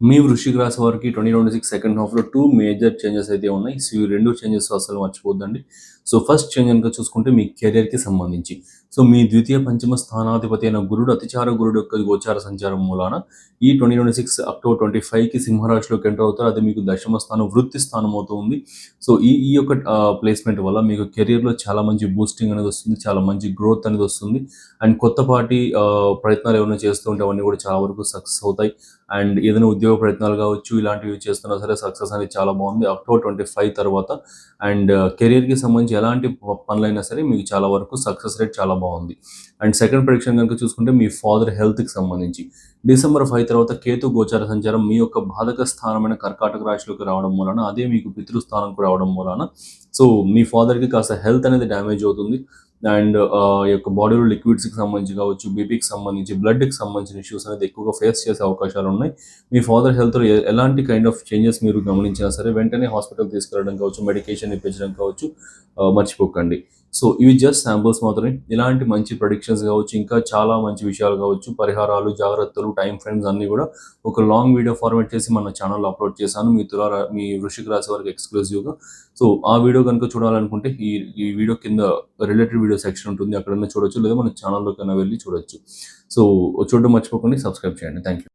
మీ వృశ్చిక రాశి వారికి 2026 సెకండ్ హాఫ్‌లో 2 మేజర్ చేంజెస్ అయితే ఉన్నాయి. సో, ఈ 2 చేంజెస్ అస్సలు మర్చిపోద్దండి. సో, ఫస్ట్ చేంజ్ గనుక చూసుకుంటే మీ కెరియర్‌కి సంబంధించి. సో, మీ ద్వితీయ, పంచమ స్థానాధిపతి అయిన గురుడు, అతిచార గురుడు యొక్క గోచార సంచారం మూలాన ఈ 2026 అక్టోబర్ 25కి సింహరాశిలోకి ఎంటర్ అవుతారు. అది మీకు దశమ స్థానం, వృత్తి స్థానం అవుతుంది. సో, ఈ ఈ యొక్క ప్లేస్‌మెంట్ వల్ల మీకు కెరియర్‌లో చాలా మంచి బూస్టింగ్ అనేది వస్తుంది. చాలా మంచి గ్రోత్ అనేది వస్తుంది. అండ్ కొత్తపాటి ప్రయత్నాలు ఏమైనా చేస్తూ ఉంటే అవన్నీ కూడా చాలా వరకు సక్సెస్ అవుతాయి. అండ్ ఏదైనా ఉద్యోగ ప్రయత్నాలు కావచ్చు, ఇలాంటివి చేస్తున్నా సరే సక్సెస్ అనేది చాలా బాగుంది అక్టోబర్ 25 తర్వాత. అండ్ కెరియర్కి సంబంధించి ఎలాంటి పనులైనా సరే మీకు చాలా వరకు సక్సెస్ రేట్ చాలా బాగుంది. అండ్ సెకండ్ ప్రెడిక్షన్ కనుక చూసుకుంటే మీ ఫాదర్ హెల్త్కి సంబంధించి డిసెంబర్ 5 తర్వాత కేతు గోచార సంచారం మీ యొక్క బాధక స్థానమైన కర్కాటక రాశిలోకి రావడం మూలన, అదే మీకు పితృస్థానంకు రావడం మూలన సో మీ ఫాదర్కి కాస్త హెల్త్ అనేది డ్యామేజ్ అవుతుంది. అండ్ ఈ యొక్క బాడీలో లిక్విడ్స్కి సంబంధించి కావచ్చు, బీపీకి సంబంధించి, బ్లడ్కి సంబంధించిన ఇష్యూస్ అనేది ఎక్కువగా ఫేస్ చేసే అవకాశాలు ఉన్నాయి. మీ ఫాదర్ హెల్త్లో ఎలాంటి కైండ్ ఆఫ్ చేంజెస్ మీరు గమనించినా సరే వెంటనే హాస్పిటల్ తీసుకెళ్ళడం కావచ్చు, మెడికేషన్ ఇప్పించడం కావచ్చు, మర్చిపోకండి. సో ఇవి జస్ట్ శాంపుల్స్ మాత్రమే. ఇలాంటి మంచి ప్రొడిక్షన్స్ కావచ్చు, ఇంకా చాలా మంచి విషయాలు కావచ్చు, పరిహారాలు, జాగ్రత్తలు, టైం ఫ్రేమ్స్ అన్నీ కూడా ఒక లాంగ్ వీడియో ఫార్మాట్ చేసి మన ఛానల్లో అప్లోడ్ చేశాను మీ వృశ్చిక రాశి వారికి ఎక్స్క్లూజివ్గా. సో ఆ వీడియో కనుక చూడాలనుకుంటే ఈ వీడియో కింద రిలేటెడ్ వీడియో సెక్షన్ ఉంటుంది, అక్కడన్నా చూడొచ్చు, లేదా మన ఛానల్లోకైనా వెళ్ళి చూడొచ్చు. సో చూడడం మర్చిపోకండి, సబ్స్క్రైబ్ చేయండి. Thank you.